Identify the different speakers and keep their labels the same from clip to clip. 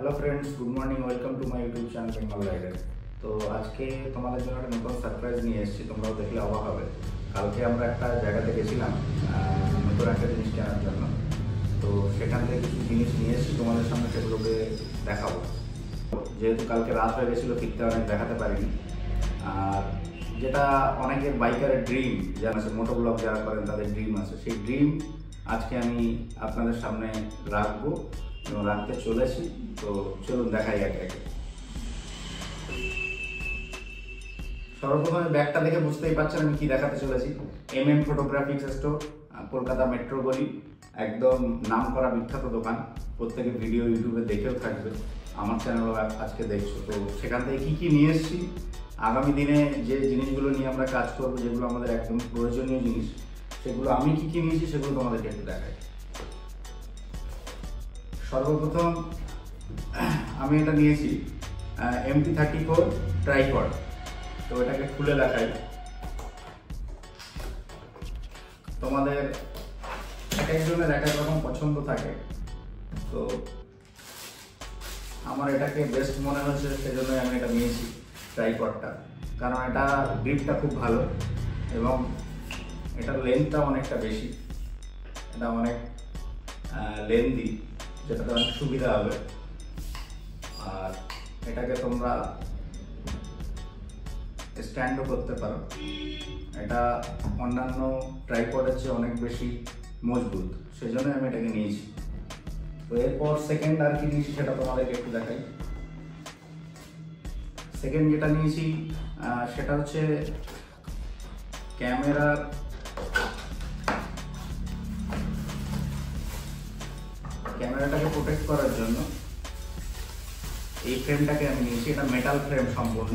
Speaker 1: Hello friends, good morning, welcome to my YouTube channel Bengal Rider. তো আজকে তোমাদের জন্য একটা নতুন সারপ্রাইজ নিয়ে এসেছি, তোমরাও দেখলে অবাক হবে। কালকে আমরা একটা জায়গাতে গেছিলাম নতুন একটা জিনিস কেনার জন্য। তো সেখান থেকে কিছু জিনিস নিয়ে এসেছি, তোমাদের সামনে সেগুলোকে দেখাবো। যেহেতু কালকে রাত হয়ে গেছিলো, ফিরতে অনেক দেখাতে পারিনি। আর যেটা অনেকের বাইকারের ড্রিম, যারা আছে মোটো ব্লগ যারা করেন তাদের ড্রিম আছে, সেই ড্রিম আজকে আমি আপনাদের সামনে রাখবো এবং রাখতে চলেছি। তো চলুন দেখাই একে একে। সর্বপ্রথমে ব্যাগটা দেখে বুঝতেই পারছেন আমি কি দেখাতে চলেছি। ফটোগ্রাফিক্স স্টোর, কলকাতা মেট্রো গলি, একদম নাম করা বিখ্যাত দোকান। প্রত্যেকে ভিডিও ইউটিউবে দেখেও থাকবে, আমার চ্যানেলও আজকে দেখছো। তো সেখান থেকে কী কী নিয়ে এসেছি, আগামী দিনে যে জিনিসগুলো নিয়ে আমরা কাজ করবো, যেগুলো আমাদের একদম প্রয়োজনীয় জিনিস, সেগুলো আমি কী কী নিয়েছি সেগুলো তোমাদেরকে একটু দেখাই। সর্বপ্রথম আমি এটা নিয়েছি MT-34 ট্রাইপড। তো এটাকে খুলে দেখাই। তোমাদের এক একজনের এক এক রকম পছন্দ থাকে, তো আমার এটাকে বেস্ট মনে হয়েছে, সেজন্যই আমি এটা নিয়েছি ট্রাইপডটা। কারণ এটা গ্রিপটা খুব ভালো এবং এটার লেন্থটা অনেকটা বেশি, এটা অনেক লেন্থি, যেটাতে অনেক সুবিধা হবে। আর এটাকে তোমরা স্ট্যান্ডও করতে পারো। এটা অন্যান্য ট্রাইপডের চেয়ে অনেক বেশি মজবুত, সেজন্য আমি এটাকে নিয়েছি। তো এরপর সেকেন্ড আর কি নিয়েছি সেটা তোমাদেরকে একটু দেখাই। সেকেন্ড যেটা নিয়েছি সেটা হচ্ছে ক্যামেরাটাকে প্রোটেক্ট করার জন্য এই ফ্রেমটাকে আমি নিয়েছি। এটা মেটাল ফ্রেম সম্পূর্ণ।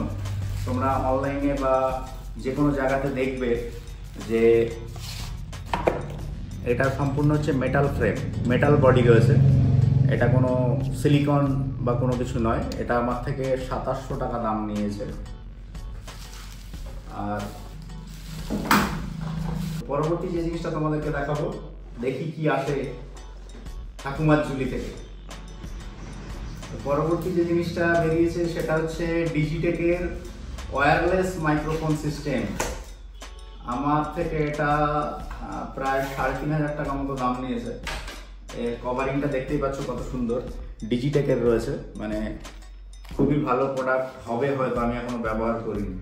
Speaker 1: তোমরা অনলাইনে বা যে কোনো জায়গাতে দেখবে যে এটা সম্পূর্ণ হচ্ছে মেটাল ফ্রেম, মেটাল বডি রয়েছে। এটা কোনো সিলিকন বা কোনো কিছু নয়। এটা আমার থেকে 2700 টাকা দাম নিয়েছে। আর পরবর্তী যে জিনিসটা তোমাদেরকে দেখাবো, দেখি কি আসে ঠাকুমার ঝুলি থেকে। পরবর্তী যে জিনিসটা বেরিয়েছে সেটা হচ্ছে ডিজিটেকের ওয়্যারলেস মাইক্রোফোন সিস্টেম। আমার থেকে এটা প্রায় 3500 টাকা মতো দাম নিয়েছে। এর কভারিংটা দেখতেই পাচ্ছ কত সুন্দর, ডিজিটেকের রয়েছে, মানে খুবই ভালো প্রোডাক্ট হবে, হয়তো আমি এখনো ব্যবহার করিনি।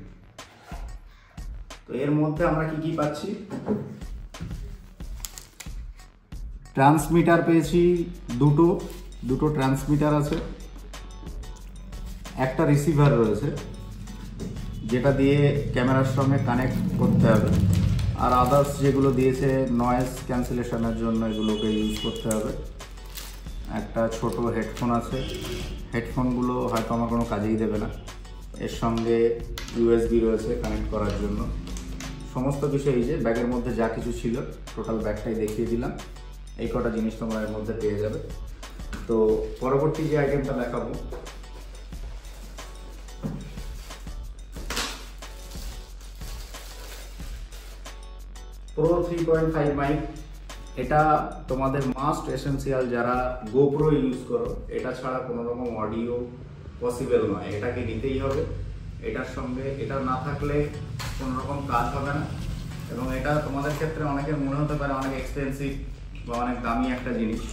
Speaker 1: তো এর মধ্যে আমরা কি কি পাচ্ছি, ট্রান্সমিটার পেয়েছি দুটো ট্রান্সমিটার আছে, একটা রিসিভার রয়েছে যেটা দিয়ে ক্যামেরার সঙ্গে কানেক্ট করতে হবে। আর আদার্স যেগুলো দিয়েছে নয়েজ ক্যান্সেলেশনের জন্য এগুলোকে ইউজ করতে হবে। একটা ছোট হেডফোন আছে, হেডফোনগুলো হয়তো আমার কোনো কাজেই দেবে না। এর সঙ্গে USB রয়েছে কানেক্ট করার জন্য। সমস্ত কিছু এই যে ব্যাগের মধ্যে যা কিছু ছিল টোটাল ব্যাগটাই দেখিয়ে দিলাম। এই কটা জিনিস তোমরা এর মধ্যে পেয়ে যাবে। তো পরবর্তী যে আইটেমটা দেখাবো, Pro 3.5 মাইক। এটা তোমাদের মাস্ট এসেন্সিয়াল যারা গোপ্রো ইউজ করো। এটা ছাড়া কোনো রকম অডিও পসিবল নয়, এটাকে নিতেই হবে। এটার সঙ্গে এটা না থাকলে কোনো রকম কাজ হবে না। এবং এটা তোমাদের ক্ষেত্রে অনেকের মনে হতে পারে অনেক এক্সপেন্সিভ বা অনেক দামি একটা জিনিস।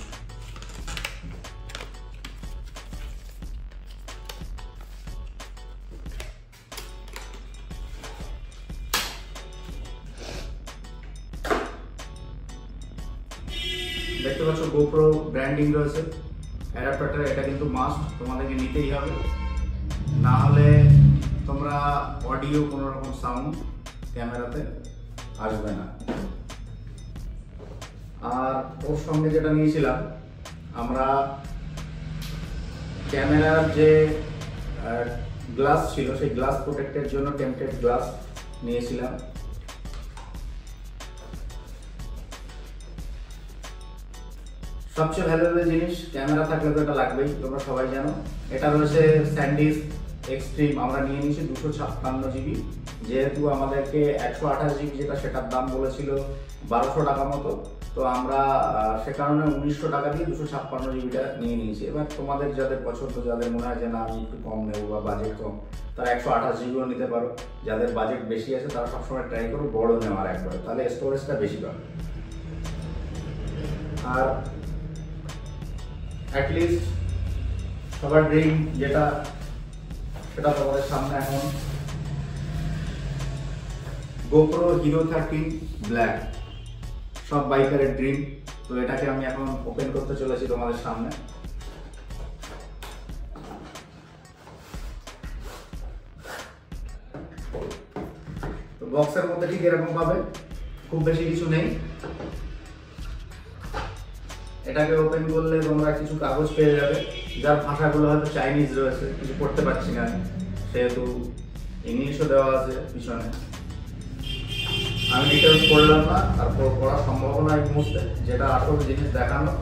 Speaker 1: দেখতে পাচ্ছ গোপ্রো ব্র্যান্ডিং রয়েছে অ্যাডাপ্টারটা। এটা কিন্তু মাস্ট, তোমাদেরকে নিতেই হবে, না হলে তোমরা অডিও কোনো রকম সাউন্ড ক্যামেরাতে আসবে না। আর ওর সঙ্গে যেটা নিয়েছিলাম আমরা, ক্যামেরার যে গ্লাস ছিল সেই গ্লাস প্রোটেক্টের জন্য টেম্পটেড গ্লাস নিয়েছিলাম। সবচেয়ে ভ্যালুয়েবল জিনিস, ক্যামেরা থাকলে তো এটা লাগবেই, তোমরা সবাই জানো। এটা রয়েছে স্যান্ডিস্ক এক্সট্রিম, আমরা নিয়ে নিয়েছি 256 GB। যেহেতু আমাদেরকে 128 GB যেটা সেটার দাম বলেছিল 1200 টাকা মতো, তো আমরা সে কারণে 1900 টাকা দিয়ে 256 জিবিটা নিয়ে নিয়েছি। এবার তোমাদের যাদের পছন্দ, যাদের মনে হয় যে না আমি একটু কম নেবো বা বাজেট কম, তারা 128 জিবিও নিতে পারো। যাদের বাজেট বেশি আছে তারা সবসময় ট্রাই করো বড় নেওয়ার একবারে, তাহলে স্টোরেজটা বেশি পাবে। আর অ্যাটলিস্ট সবার ড্রিম যেটা, সেটা তোমাদের সামনে এখন GoPro Hero 13 ব্ল্যাক, সব বাইকারের ড্রিম। তো এটাকে আমি এখন ওপেন করতে চলেছি তোমাদের সামনে। তো বক্সের মধ্যে ঠিক এরকম পাবে, খুব বেশি কিছু নেই। এটাকে ওপেন করলে তোমরা কিছু কাগজ পেয়ে যাবে, যার ভাষাগুলো হয়তো চাইনিজ রয়েছে, কিছু পড়তে পারছি না, সেহেতু ইংলিশও দেওয়া আছে পিছনে। আমি ডিটেলস পড়লাম না, আর পড়ার সম্ভাবনা এই মুহূর্তে। যেটা আসল জিনিস দেখানো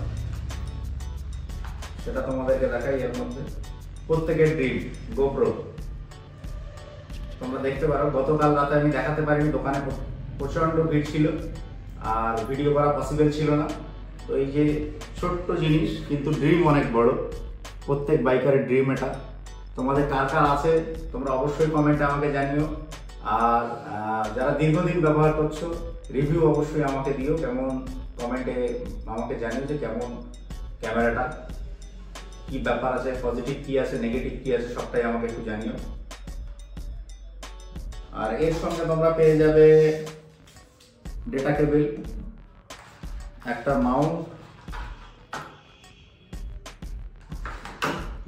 Speaker 1: সেটা তোমাদেরকে দেখাই। এর মধ্যে প্রত্যেকের ড্রিম GoPro তোমরা দেখতে পারো। গতকাল রাতে আমি দেখাতে পারিনি, দোকানে প্রচন্ড ভিড় ছিল আর ভিডিও করা পসিবল ছিল না। তো এই যে ছোট্ট জিনিস, কিন্তু ড্রিম অনেক বড়, প্রত্যেক বাইকারের ড্রিম এটা। তোমাদের কার কার আছে তোমরা অবশ্যই কমেন্টে আমাকে জানিও। আর যারা দীর্ঘদিন ব্যবহার করছো, রিভিউ অবশ্যই আমাকে দিও, কেমন কমেন্টে আমাকে জানিও যে কেমন ক্যামেরাটা, কি ব্যাপার আছে, পজিটিভ কি আছে, নেগেটিভ কি আছে, সবটাই আমাকে একটু জানিও। আর এর সঙ্গে তোমরা পেয়ে যাবে ডেটা কেবল, একটা মাউন্ট,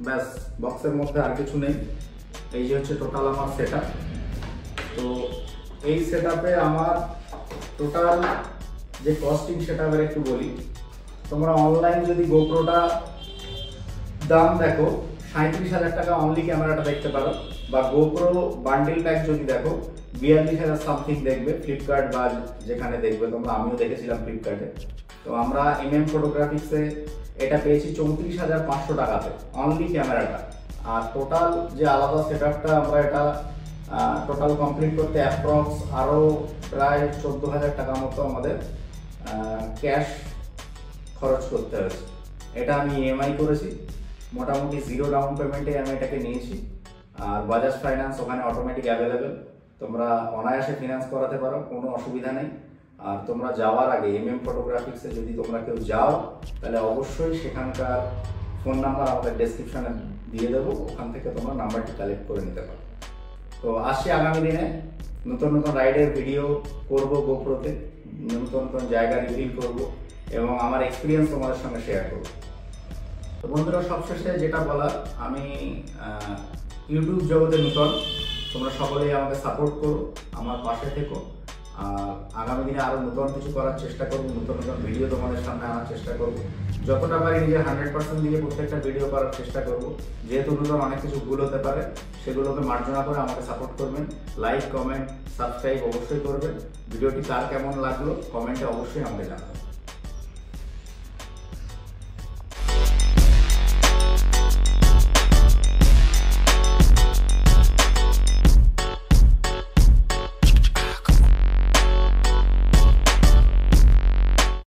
Speaker 1: ব্যাস। বক্সের মধ্যে আর কিছু নেই। এই যে হচ্ছে টোটাল আমার সেটআপ। তো এই সেটআপে আমার টোটাল যে কস্টিং সেটা এবার একটু বলি। তোমরা অনলাইন যদি GoProটা দাম দেখো 37,000 টাকা অনলি ক্যামেরাটা দেখতে পারো, বা GoPro বান্ডেল প্যাক যদি দেখো 42,000 সামথিং দেখবে ফ্লিপকার্ট বা যেখানে দেখবে তোমরা। আমিও দেখেছিলাম ফ্লিপকার্টে। তো আমরা ফটোগ্রাফিক্সে এটা পেয়েছি 34,500 টাকাতে অনলি ক্যামেরাটা। আর টোটাল যে আলাদা সেটআপটা, আমরা এটা টোটাল কমপ্লিট করতে অ্যাপ্রক্স আরও প্রায় 14,000 টাকা মতো আমাদের ক্যাশ খরচ করতে হয়েছে। এটা আমি EMI করেছি, মোটামুটি 0 ডাউন পেমেন্টে আমি এটাকে নিয়েছি। আর বাজাজ ফাইন্যান্স ওখানে অটোমেটিক অ্যাভেলেবেল, তোমরা অনায়াসে ফিনান্স করাতে পারো, কোনো অসুবিধা নেই। আর তোমরা যাওয়ার আগে ফটোগ্রাফিক্সে যদি তোমরা কেউ যাও, তাহলে অবশ্যই সেখানকার ফোন নাম্বার আমাদের ডেসক্রিপশনে দিয়ে দেবো, ওখান থেকে তোমরা নাম্বারটি কালেক্ট করে নিতে পারো। তো আসছি আগামী দিনে নতুন নতুন রাইডের ভিডিও করব GoProতে, নতুন নতুন জায়গা রিভিল করব এবং আমার এক্সপিরিয়েন্স তোমাদের সঙ্গে শেয়ার করব। তো বন্ধুরা, সবশেষে যেটা বলার, আমি ইউটিউব জগতে নতুন, তোমরা সকলেই আমাকে সাপোর্ট করো, আমার পাশে থেকো। আর আগামী দিনে আরও নতুন কিছু করার চেষ্টা করবো, নতুন নতুন ভিডিও তোমাদের সামনে আনার চেষ্টা করবো। যতটা পারি নিজের 100% দিয়ে প্রত্যেকটা ভিডিও করার চেষ্টা করবো। যেহেতু নতুন অনেক কিছু ভুল হতে পারে, সেগুলোকে মার্জনা করে আমাকে সাপোর্ট করবেন। লাইক, কমেন্ট, সাবস্ক্রাইব অবশ্যই করবেন। ভিডিওটি কার কেমন লাগলো কমেন্টে অবশ্যই আমাকে জানাবেন।